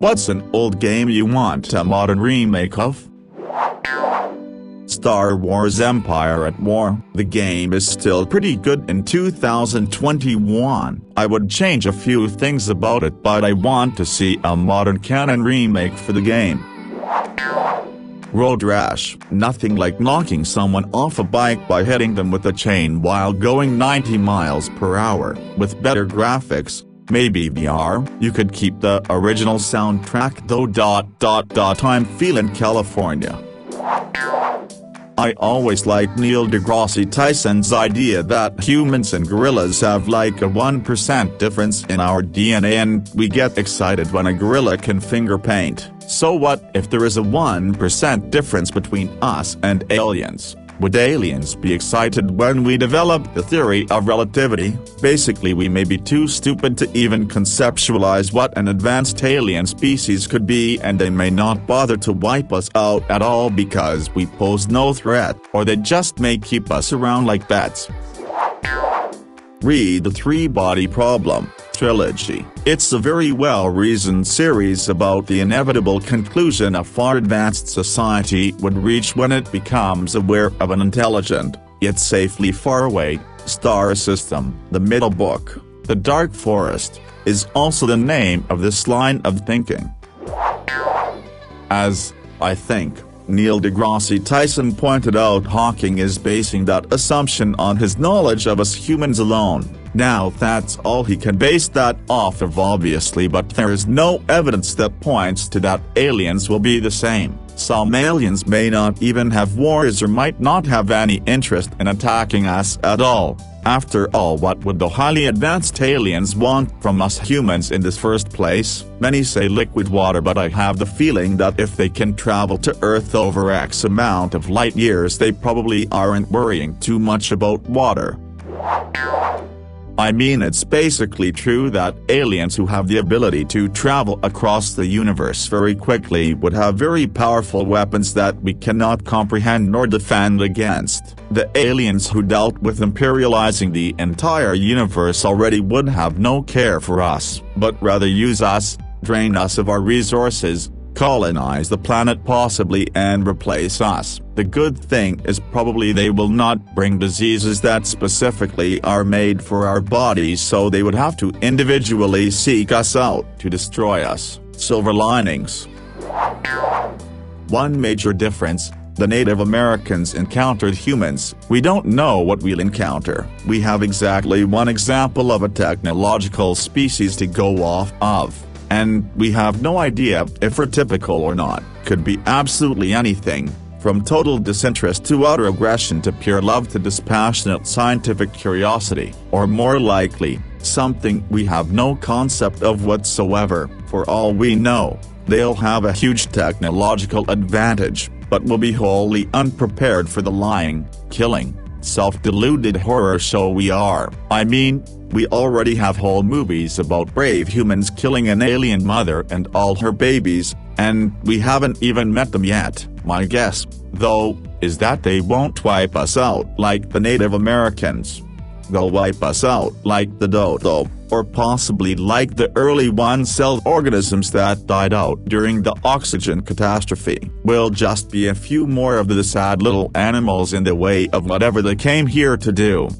What's an old game you want a modern remake of? Star Wars Empire at War. The game is still pretty good in 2021. I would change a few things about it, but I want to see a modern canon remake for the game. Road Rash. Nothing like knocking someone off a bike by hitting them with a chain while going 90 miles per hour. With better graphics, maybe VR, you could keep the original soundtrack though. I'm feeling California. I always liked Neil deGrasse Tyson's idea that humans and gorillas have like a 1% difference in our DNA, and we get excited when a gorilla can finger paint. So what if there is a 1% difference between us and aliens? Would aliens be excited when we develop the theory of relativity? Basically, we may be too stupid to even conceptualize what an advanced alien species could be, and they may not bother to wipe us out at all because we pose no threat, or they just may keep us around like pets. Read the Three-Body Problem trilogy. It's a very well-reasoned series about the inevitable conclusion a far advanced society would reach when it becomes aware of an intelligent, yet safely far away, star system. The middle book, The Dark Forest, is also the name of this line of thinking. As, I think, Neil deGrasse Tyson pointed out, Hawking is basing that assumption on his knowledge of us humans alone. Now that's all he can base that off of, obviously, but there is no evidence that points to that aliens will be the same. Some aliens may not even have wars or might not have any interest in attacking us at all. After all, what would the highly advanced aliens want from us humans in the first place? Many say liquid water, but I have the feeling that if they can travel to Earth over X amount of light years, they probably aren't worrying too much about water. I mean, it's basically true that aliens who have the ability to travel across the universe very quickly would have very powerful weapons that we cannot comprehend nor defend against. The aliens who dealt with imperializing the entire universe already would have no care for us, but rather use us, drain us of our resources, colonize the planet possibly, and replace us. The good thing is probably they will not bring diseases that specifically are made for our bodies, so they would have to individually seek us out to destroy us. Silver linings. One major difference: the Native Americans encountered humans. We don't know what we'll encounter. We have exactly one example of a technological species to go off of, and we have no idea if we're typical or not. Could be absolutely anything, from total disinterest to utter aggression to pure love to dispassionate scientific curiosity, or more likely, something we have no concept of whatsoever. For all we know, they'll have a huge technological advantage, but will be wholly unprepared for the lying, killing, self-deluded horror show we are. I mean, we already have whole movies about brave humans killing an alien mother and all her babies, and we haven't even met them yet. My guess, though, is that they won't wipe us out like the Native Americans. They'll wipe us out like the dodo, or possibly like the early one-celled organisms that died out during the oxygen catastrophe. We'll just be a few more of the sad little animals in the way of whatever they came here to do.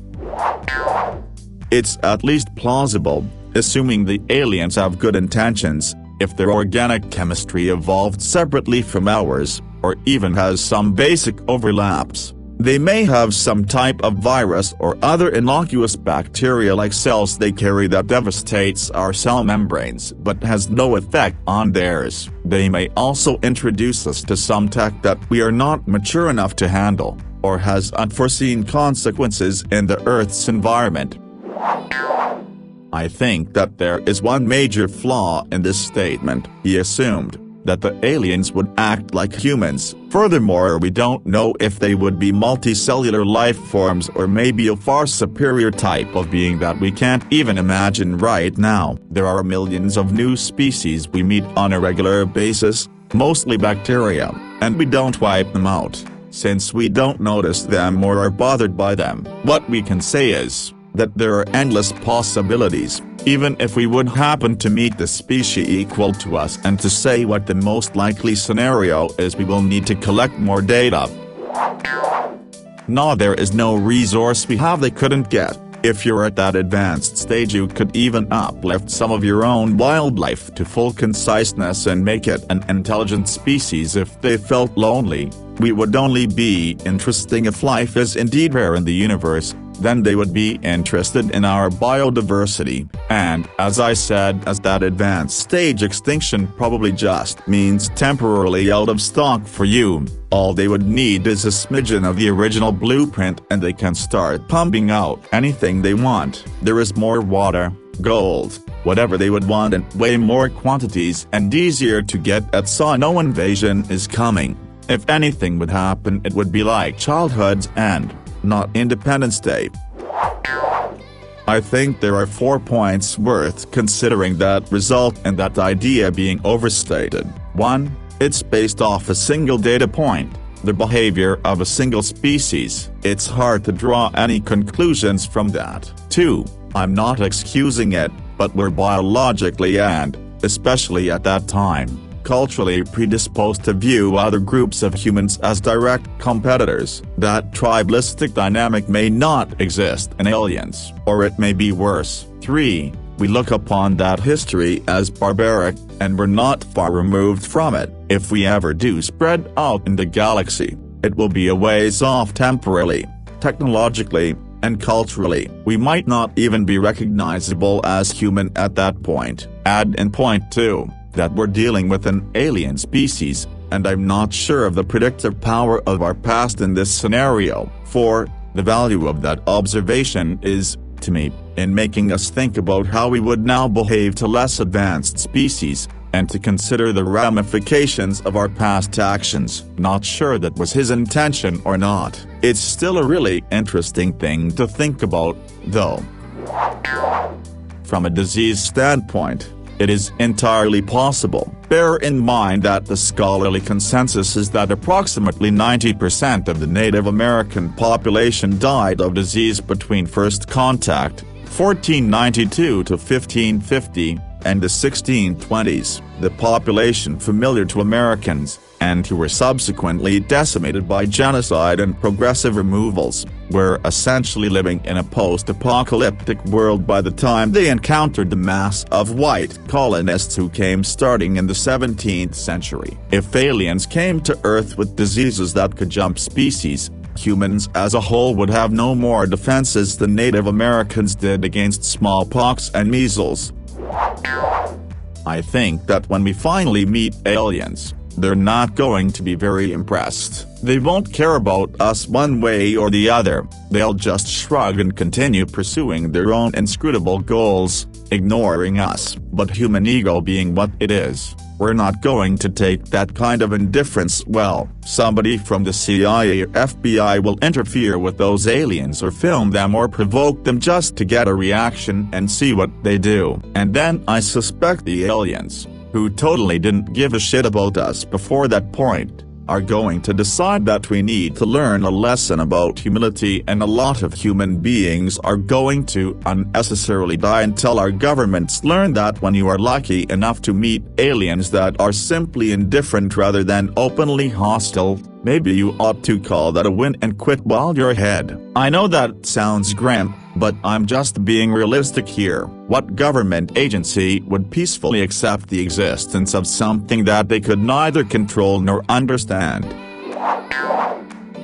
It's at least plausible, assuming the aliens have good intentions, if their organic chemistry evolved separately from ours, or even has some basic overlaps. They may have some type of virus or other innocuous bacteria-like cells they carry that devastates our cell membranes but has no effect on theirs. They may also introduce us to some tech that we are not mature enough to handle, or has unforeseen consequences in the Earth's environment. I think that there is one major flaw in this statement. He assumed that the aliens would act like humans. Furthermore, we don't know if they would be multicellular life forms or maybe a far superior type of being that we can't even imagine right now. There are millions of new species we meet on a regular basis, mostly bacteria, and we don't wipe them out, since we don't notice them or are bothered by them. What we can say is, that there are endless possibilities, even if we would happen to meet the species equal to us, and to say what the most likely scenario is, we will need to collect more data. No, there is no resource we have they couldn't get. If you're at that advanced stage, you could even uplift some of your own wildlife to full conciseness and make it an intelligent species if they felt lonely. We would only be interesting if life is indeed rare in the universe, then they would be interested in our biodiversity, and, as I said, as that advanced stage, extinction probably just means temporarily out of stock for you. All they would need is a smidgen of the original blueprint and they can start pumping out anything they want. There is more water, gold, whatever they would want, in way more quantities and easier to get at, so no invasion is coming. If anything would happen, it would be like childhood's end, not Independence Day. I think there are 4 points worth considering that result in that idea being overstated. 1. It's based off a single data point, the behavior of a single species. It's hard to draw any conclusions from that. 2. I'm not excusing it, but we're biologically and, especially at that time, culturally predisposed to view other groups of humans as direct competitors. That tribalistic dynamic may not exist in aliens, or it may be worse. 3. We look upon that history as barbaric, and we're not far removed from it. If we ever do spread out in the galaxy, it will be a ways off temporally, technologically, and culturally. We might not even be recognizable as human at that point. Add in point 2. That we're dealing with an alien species, and I'm not sure of the predictive power of our past in this scenario. 4. The value of that observation is, to me, in making us think about how we would now behave to less advanced species, and to consider the ramifications of our past actions. Not sure that was his intention or not. It's still a really interesting thing to think about, though. From a disease standpoint, it is entirely possible. Bear in mind that the scholarly consensus is that approximately 90% of the Native American population died of disease between first contact, 1492 to 1550, and the 1620s. The population familiar to Americans, and who were subsequently decimated by genocide and progressive removals, were essentially living in a post-apocalyptic world by the time they encountered the mass of white colonists who came starting in the 17th century. If aliens came to Earth with diseases that could jump species, humans as a whole would have no more defenses than Native Americans did against smallpox and measles. I think that when we finally meet aliens, they're not going to be very impressed. They won't care about us one way or the other. They'll just shrug and continue pursuing their own inscrutable goals, ignoring us. But human ego being what it is, we're not going to take that kind of indifference well. Somebody from the CIA or FBI will interfere with those aliens or film them or provoke them just to get a reaction and see what they do. And then I suspect the aliens, who totally didn't give a shit about us before that point, are going to decide that we need to learn a lesson about humility, and a lot of human beings are going to unnecessarily die until our governments learn that when you are lucky enough to meet aliens that are simply indifferent rather than openly hostile, maybe you ought to call that a win and quit while you're ahead. I know that sounds grim, but I'm just being realistic here. What government agency would peacefully accept the existence of something that they could neither control nor understand?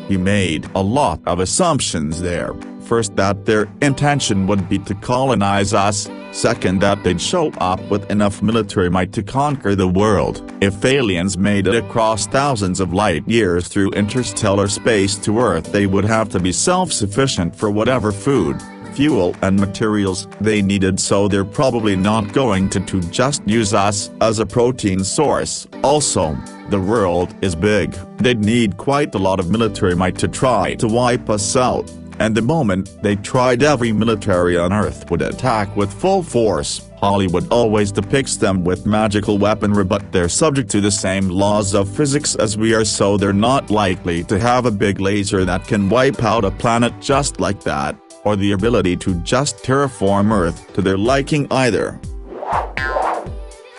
He made a lot of assumptions there. First, that their intention would be to colonize us. Second, that they'd show up with enough military might to conquer the world. If aliens made it across thousands of light years through interstellar space to Earth, they would have to be self-sufficient for whatever food, fuel and materials they needed, so they're probably not going to just use us as a protein source. Also, the world is big. They'd need quite a lot of military might to try to wipe us out. And the moment they tried, every military on Earth would attack with full force. Hollywood always depicts them with magical weaponry, but they're subject to the same laws of physics as we are, so they're not likely to have a big laser that can wipe out a planet just like that. or the ability to just terraform Earth to their liking either.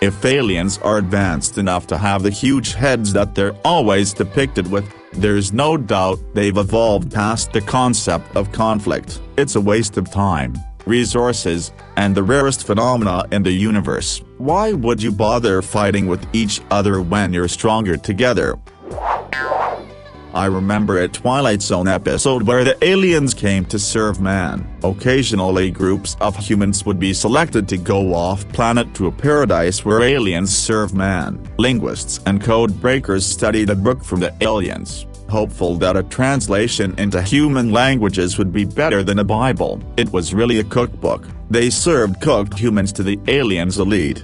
If aliens are advanced enough to have the huge heads that they're always depicted with, there's no doubt they've evolved past the concept of conflict. It's a waste of time, resources, and the rarest phenomena in the universe. Why would you bother fighting with each other when you're stronger together? I remember a Twilight Zone episode where the aliens came to serve man. Occasionally groups of humans would be selected to go off-planet to a paradise where aliens serve man. Linguists and code breakers studied a book from the aliens, hopeful that a translation into human languages would be better than a Bible. It was really a cookbook. They served cooked humans to the aliens' elite.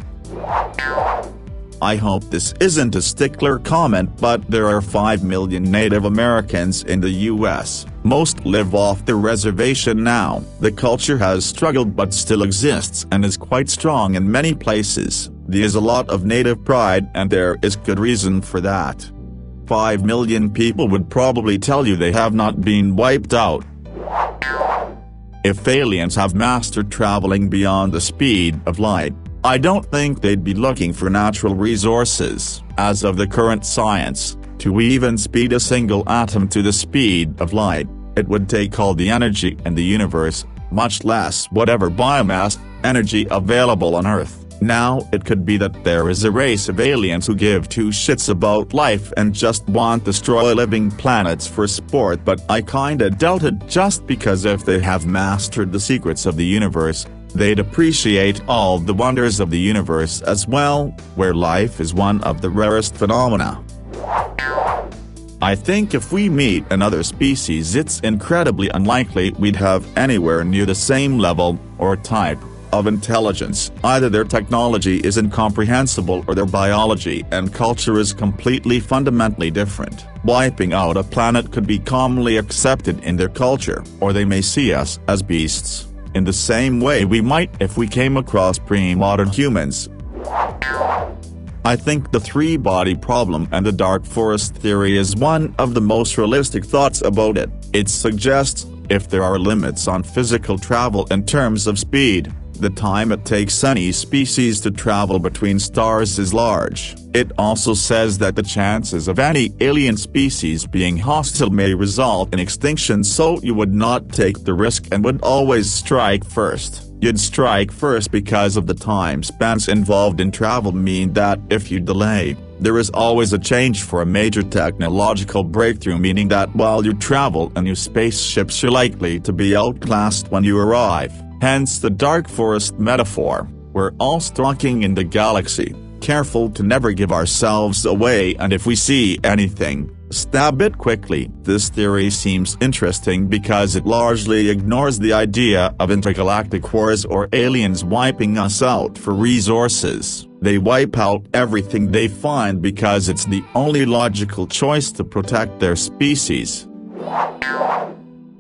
I hope this isn't a stickler comment, but there are 5 million Native Americans in the U.S. Most live off the reservation now. The culture has struggled but still exists and is quite strong in many places. There is a lot of Native pride, and there is good reason for that. 5 million people would probably tell you they have not been wiped out. If aliens have mastered traveling beyond the speed of light, I don't think they'd be looking for natural resources. As of the current science, to even speed a single atom to the speed of light, it would take all the energy in the universe, much less whatever biomass energy available on Earth. Now it could be that there is a race of aliens who give two shits about life and just want to destroy living planets for sport, but I kinda doubt it, just because if they have mastered the secrets of the universe, they'd appreciate all the wonders of the universe as well, where life is one of the rarest phenomena. I think if we meet another species, it's incredibly unlikely we'd have anywhere near the same level, or type, of intelligence. Either their technology is incomprehensible or their biology and culture is completely fundamentally different. Wiping out a planet could be commonly accepted in their culture, or they may see us as beasts, in the same way we might if we came across pre-modern humans. I think the three-body problem and the dark forest theory is one of the most realistic thoughts about it. It suggests, if there are limits on physical travel in terms of speed, the time it takes any species to travel between stars is large. It also says that the chances of any alien species being hostile may result in extinction, so you would not take the risk and would always strike first. You'd strike first because of the time spans involved in travel mean that if you delay, there is always a change for a major technological breakthrough, meaning that while you travel in new spaceships you're likely to be outclassed when you arrive. Hence the dark forest metaphor. We're all stalking in the galaxy, careful to never give ourselves away, and if we see anything, stab it quickly. This theory seems interesting because it largely ignores the idea of intergalactic wars or aliens wiping us out for resources. They wipe out everything they find because it's the only logical choice to protect their species.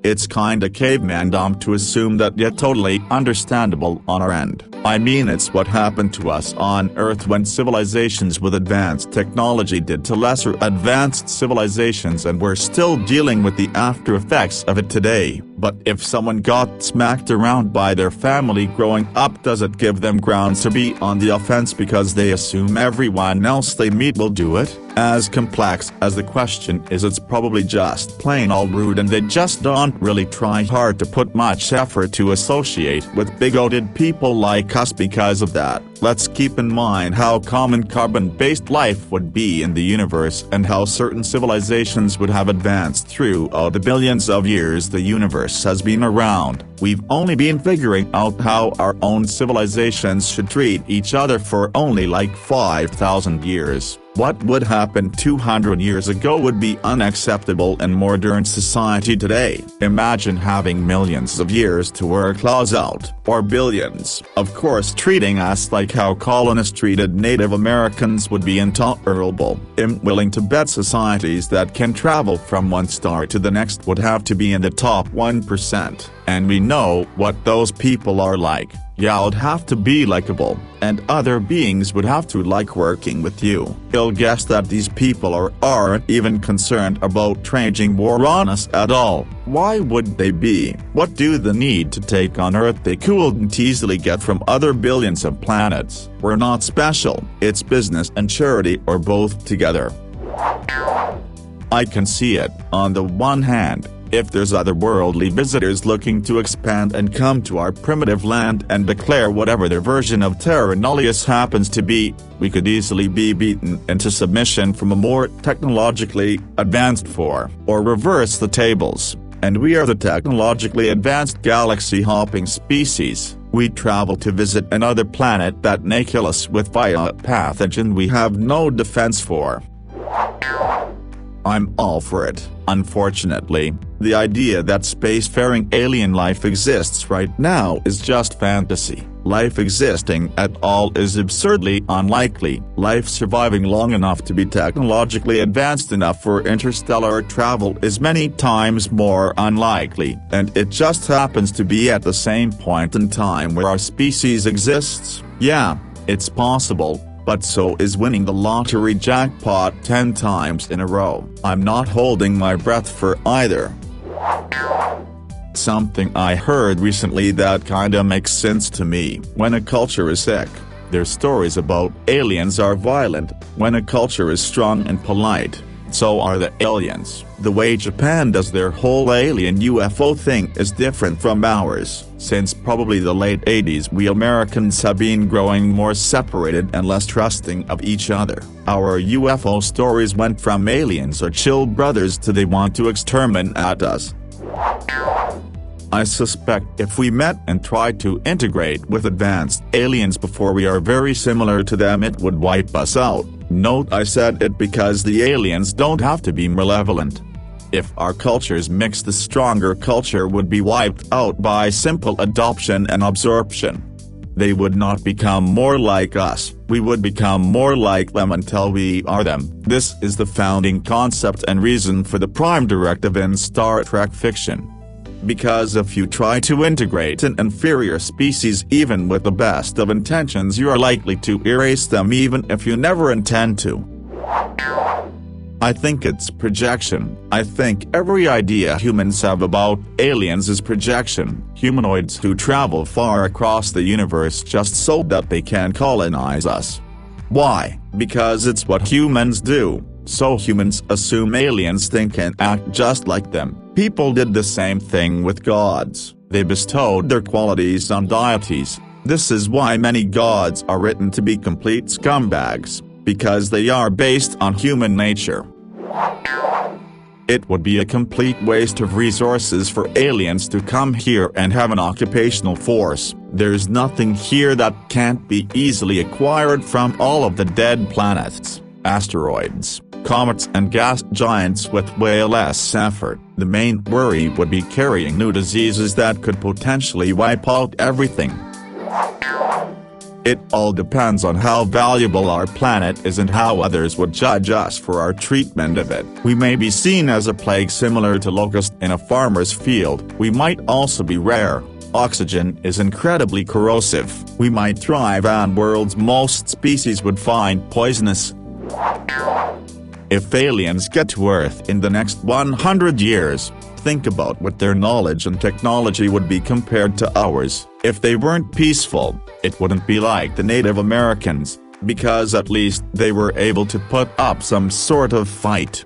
It's kinda caveman dumb to assume that, yet totally understandable on our end. I mean, it's what happened to us on Earth when civilizations with advanced technology did to lesser advanced civilizations, and we're still dealing with the after effects of it today. But if someone got smacked around by their family growing up, does it give them grounds to be on the offense because they assume everyone else they meet will do it? As complex as the question is, it's probably just plain old rude, and they just don't really try hard to put much effort to associate with bigoted people like us because of that. Let's keep in mind how common carbon-based life would be in the universe and how certain civilizations would have advanced throughout the billions of years the universe has been around. We've only been figuring out how our own civilizations should treat each other for only like 5,000 years. What would happen 200 years ago would be unacceptable in modern society today. Imagine having millions of years to wear our claws out, or billions. Of course, treating us like how colonists treated Native Americans would be intolerable. I'm willing to bet societies that can travel from one star to the next would have to be in the top 1%. And we know what those people are like. Yeah, it'd have to be likable, and other beings would have to like working with you. You'll guess that these people aren't even concerned about waging war on us at all. Why would they be? What do they need to take on Earth they couldn't easily get from other billions of planets? We're not special, it's business and charity or both together. I can see it. On the one hand, if there's otherworldly visitors looking to expand and come to our primitive land and declare whatever their version of terra nullius happens to be, we could easily be beaten into submission from a more technologically advanced force, or reverse the tables, and we are the technologically advanced galaxy-hopping species. We travel to visit another planet that may kill us with via a pathogen we have no defense for. I'm all for it. Unfortunately, the idea that spacefaring alien life exists right now is just fantasy. Life existing at all is absurdly unlikely. Life surviving long enough to be technologically advanced enough for interstellar travel is many times more unlikely, and it just happens to be at the same point in time where our species exists. Yeah, it's possible. But so is winning the lottery jackpot 10 times in a row. I'm not holding my breath for either. Something I heard recently that kinda makes sense to me. When a culture is sick, their stories about aliens are violent. When a culture is strong and polite, so are the aliens. The way Japan does their whole alien UFO thing is different from ours. Since probably the late 80s we Americans have been growing more separated and less trusting of each other. Our UFO stories went from aliens are chill brothers to they want to exterminate us. I suspect if we met and tried to integrate with advanced aliens before we are very similar to them it would wipe us out. Note I said it because the aliens don't have to be malevolent. If our cultures mixed, the stronger culture would be wiped out by simple adoption and absorption. They would not become more like us, we would become more like them until we are them. This is the founding concept and reason for the Prime Directive in Star Trek fiction. Because if you try to integrate an inferior species even with the best of intentions you are likely to erase them even if you never intend to. I think it's projection. I think every idea humans have about aliens is projection. Humanoids who travel far across the universe just so that they can colonize us. Why? Because it's what humans do. So humans assume aliens think and act just like them. People did the same thing with gods. They bestowed their qualities on deities. This is why many gods are written to be complete scumbags, because they are based on human nature. It would be a complete waste of resources for aliens to come here and have an occupational force. There's nothing here that can't be easily acquired from all of the dead planets, asteroids, comets and gas giants with way less effort. The main worry would be carrying new diseases that could potentially wipe out everything. It all depends on how valuable our planet is and how others would judge us for our treatment of it. We may be seen as a plague similar to locust in a farmer's field. We might also be rare. Oxygen is incredibly corrosive. We might thrive and world's most species would find poisonous. If aliens get to Earth in the next 100 years, think about what their knowledge and technology would be compared to ours. If they weren't peaceful, it wouldn't be like the Native Americans, because at least they were able to put up some sort of fight.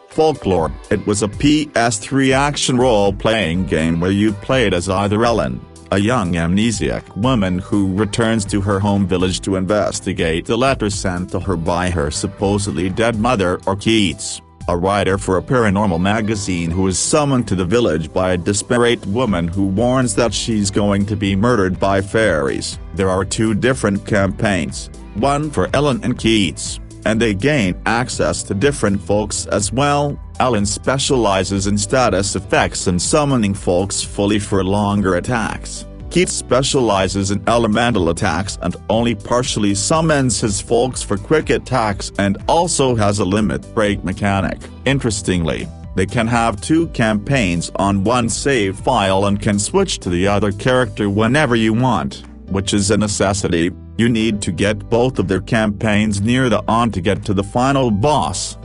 Folklore. It was a PS3 action role-playing game where you played as either Ellen, a young amnesiac woman who returns to her home village to investigate the letter sent to her by her supposedly dead mother, or Keats, a writer for a paranormal magazine who is summoned to the village by a desperate woman who warns that she's going to be murdered by fairies. There are two different campaigns, one for Ellen and Keats, and they gain access to different folks as well. Ellen specializes in status effects and summoning folks fully for longer attacks. Keats specializes in elemental attacks and only partially summons his folks for quick attacks and also has a limit break mechanic. Interestingly, they can have two campaigns on one save file and can switch to the other character whenever you want, which is a necessity. You need to get both of their campaigns near the end to get to the final boss.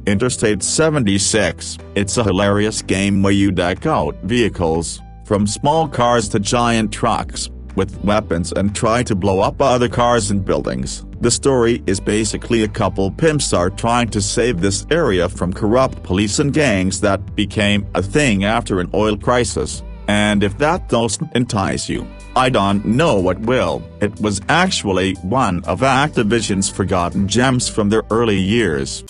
Interstate 76. It's a hilarious game where you deck out vehicles, from small cars to giant trucks, with weapons and try to blow up other cars and buildings. The story is basically a couple pimps are trying to save this area from corrupt police and gangs that became a thing after an oil crisis. And if that doesn't entice you, I don't know what will. It was actually one of Activision's forgotten gems from their early years.